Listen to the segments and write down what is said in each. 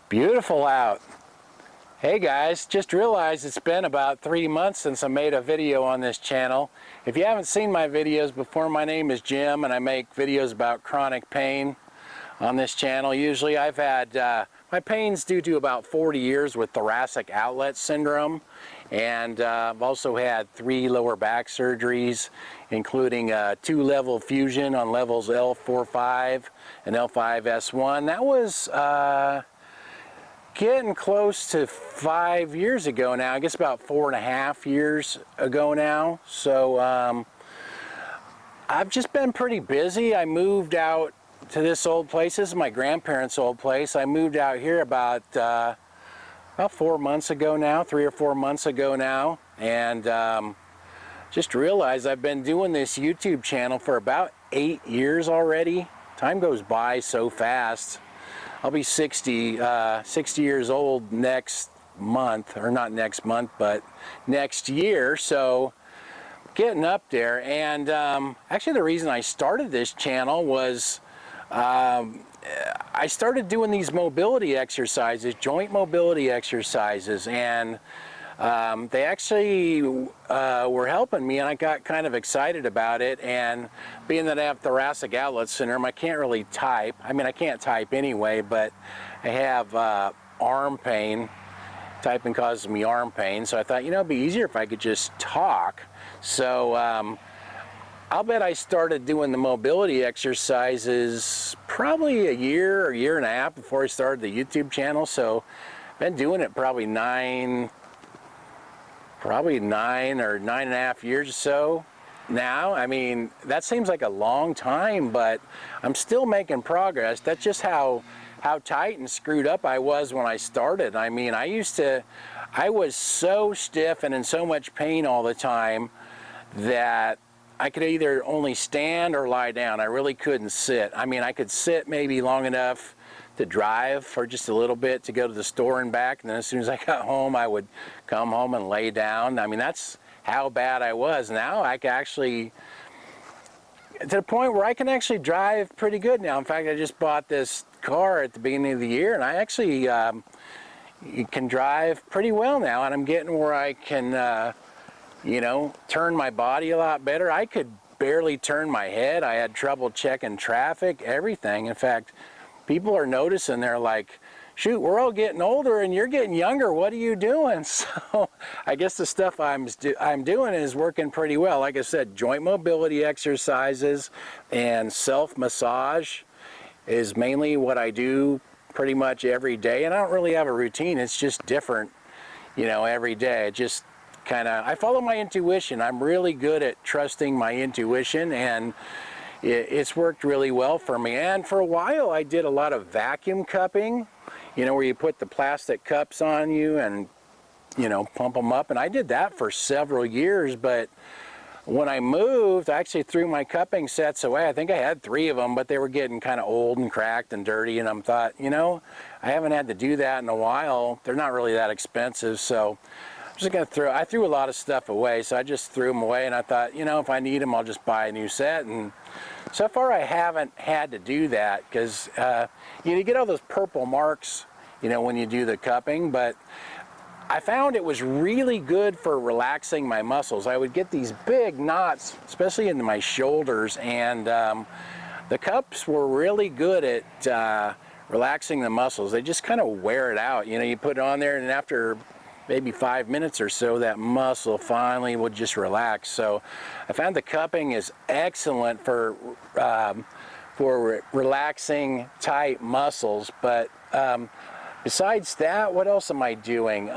Beautiful out. Hey guys, just realized it's been about 3 months since I made a video on this channel. If you haven't seen my videos before, my name is Jim and I make videos about chronic pain on this channel. Usually I've had my pain's due to about 40 years with thoracic outlet syndrome, and I've also had 3 lower back surgeries, including 2-level fusion on levels L4-5 and L5-S1. That was getting close to 5 years ago now. I guess about 4.5 years ago now. So I've just been pretty busy. I moved out to this old place. This is my grandparents' old place. I moved out here about 4 months ago now, 3 or 4 months ago now, and just realized I've been doing this YouTube channel for about 8 years already. Time goes by so fast. I'll be 60 years old next month, or not next month, but next year, so getting up there. And actually the reason I started this channel was I started doing these mobility exercises, joint mobility exercises, and they actually were helping me, and I got kind of excited about it. And being that I have thoracic outlet syndrome, I can't really type. I mean, I can't type anyway, but I have arm pain. Typing causes me arm pain, so I thought, you know, it'd be easier if I could just talk. So I'll bet I started doing the mobility exercises probably a year or year and a half before I started the YouTube channel. So I've been doing it probably 9 or 9.5 years or so now. I mean, that seems like a long time, but I'm still making progress. That's just how tight and screwed up I was when I started. I mean, I was so stiff and in so much pain all the time that I could either only stand or lie down. I really couldn't sit. I mean, I could sit maybe long enough to drive for just a little bit to go to the store and back, and then as soon as I got home, I would come home and lay down. I mean, that's how bad I was. Now I can actually, to the point where I can actually drive pretty good now. In fact, I just bought this car at the beginning of the year, and I actually can drive pretty well now, and I'm getting where I can you know, turn my body a lot better. I could barely turn my head. I had trouble checking traffic, everything. In fact, people are noticing. They're like, shoot, we're all getting older and you're getting younger. What are you doing? So I guess the stuff I'm doing is working pretty well. Like I said, joint mobility exercises and self-massage is mainly what I do pretty much every day. And I don't really have a routine. It's just different, you know, every day. Just I follow my intuition. I'm really good at trusting my intuition, and it's worked really well for me. And for a while I did a lot of vacuum cupping, you know, where you put the plastic cups on you and, you know, pump them up. And I did that for several years, but when I moved, I actually threw my cupping sets away. I think I had 3 of them, but they were getting kind of old and cracked and dirty, and I thought, you know, I haven't had to do that in a while. They're not really that expensive, so I threw a lot of stuff away, so I just threw them away, and I thought, you know, if I need them, I'll just buy a new set. And so far I haven't had to do that, because you get all those purple marks, you know, when you do the cupping. But I found it was really good for relaxing my muscles. I would get these big knots, especially into my shoulders, and the cups were really good at relaxing the muscles. They just kind of wear it out. You know, you put it on there, and after maybe 5 minutes or so, that muscle finally will just relax. So I found the cupping is excellent for relaxing tight muscles. But besides that, what else am I doing? You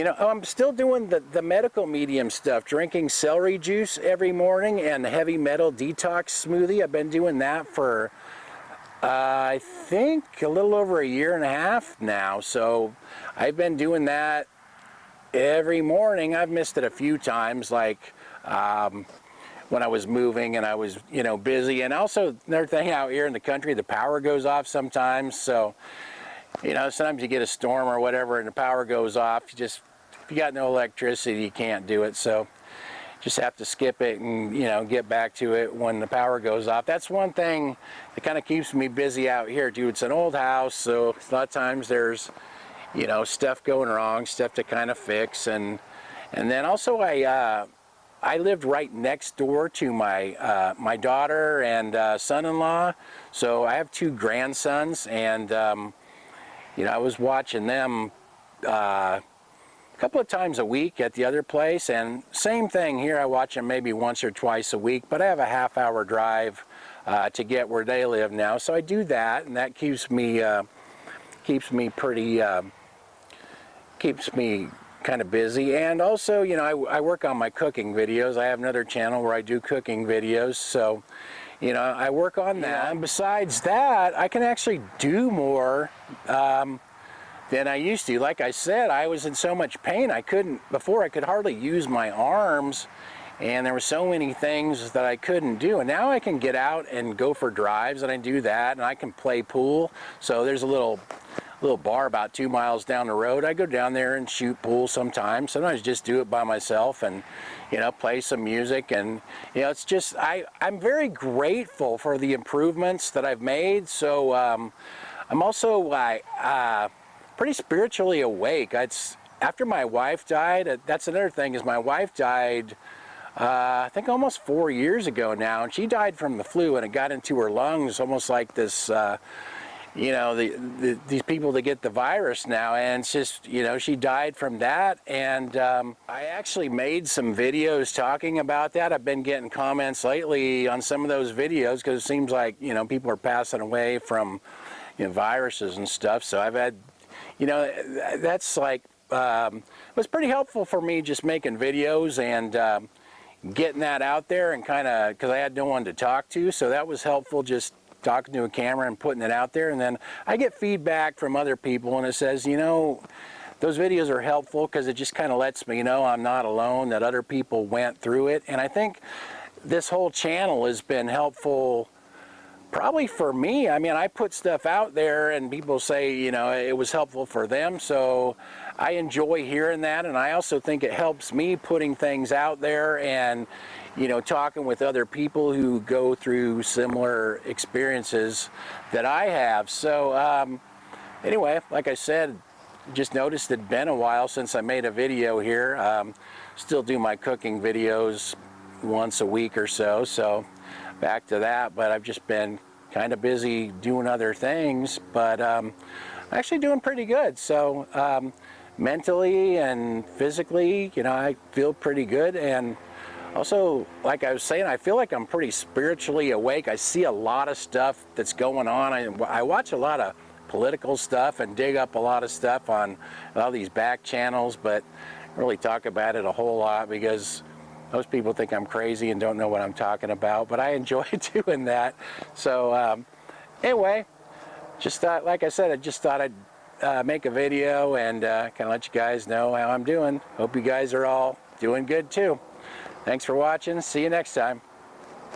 know, I'm still doing the medical medium stuff, drinking celery juice every morning and heavy metal detox smoothie. I've been doing that for I think a little over 1.5 years now. So I've been doing that every morning. I've missed it a few times, like when I was moving and I was, you know, busy. And also another thing, out here in the country, the power goes off sometimes. So, you know, sometimes you get a storm or whatever and the power goes off. If you got no electricity, you can't do it. So, just have to skip it and, you know, get back to it when the power goes off. That's one thing that kind of keeps me busy out here, dude. It's an old house, so a lot of times there's, you know, stuff going wrong, stuff to kind of fix, and then also I lived right next door to my my daughter and son-in-law, so I have 2 grandsons, and you know, I was watching them a couple of times a week at the other place, and same thing here. I watch them maybe once or twice a week, but I have a half-hour drive to get where they live now, so I do that, and that keeps me pretty keeps me kind of busy. And also, you know, I work on my cooking videos. I have another channel where I do cooking videos, so you know, I work on that. And besides that, I can actually do more than I used to. Like I said, I was in so much pain. Before I could hardly use my arms, and there were so many things that I couldn't do. And now I can get out and go for drives, and I do that, and I can play pool. So there's a little bar about 2 miles down the road. I go down there and shoot pool sometimes. Sometimes just do it by myself and, you know, play some music. And, you know, it's just, I'm very grateful for the improvements that I've made. So I'm also pretty spiritually awake. After my wife died, that's another thing, is my wife died I think almost 4 years ago now, and she died from the flu, and it got into her lungs, almost like this you know, these people that get the virus now, and it's just, you know, she died from that. And I actually made some videos talking about that. I've been getting comments lately on some of those videos, because it seems like, you know, people are passing away from, you know, viruses and stuff. So I've had, you know, that's like, it was pretty helpful for me just making videos and getting that out there, and kind of, because I had no one to talk to, so that was helpful, just talking to a camera and putting it out there. And then I get feedback from other people, and it says, you know, those videos are helpful because it just kind of lets me know I'm not alone, that other people went through it. And I think this whole channel has been helpful probably for me. I mean, I put stuff out there and people say, you know, it was helpful for them, so I enjoy hearing that. And I also think it helps me putting things out there and, you know, talking with other people who go through similar experiences that I have. So anyway, like I said, just noticed it'd been a while since I made a video here. Still do my cooking videos once a week or so, so back to that. But I've just been kind of busy doing other things, but I'm actually doing pretty good. So mentally and physically, you know, I feel pretty good. And also, like I was saying, I feel like I'm pretty spiritually awake. I see a lot of stuff that's going on. I watch a lot of political stuff and dig up a lot of stuff on all these back channels, but I don't really talk about it a whole lot because most people think I'm crazy and don't know what I'm talking about, but I enjoy doing that. So anyway, just thought, like I said, I just thought I'd make a video and kind of let you guys know how I'm doing. Hope you guys are all doing good too. Thanks for watching. See you next time.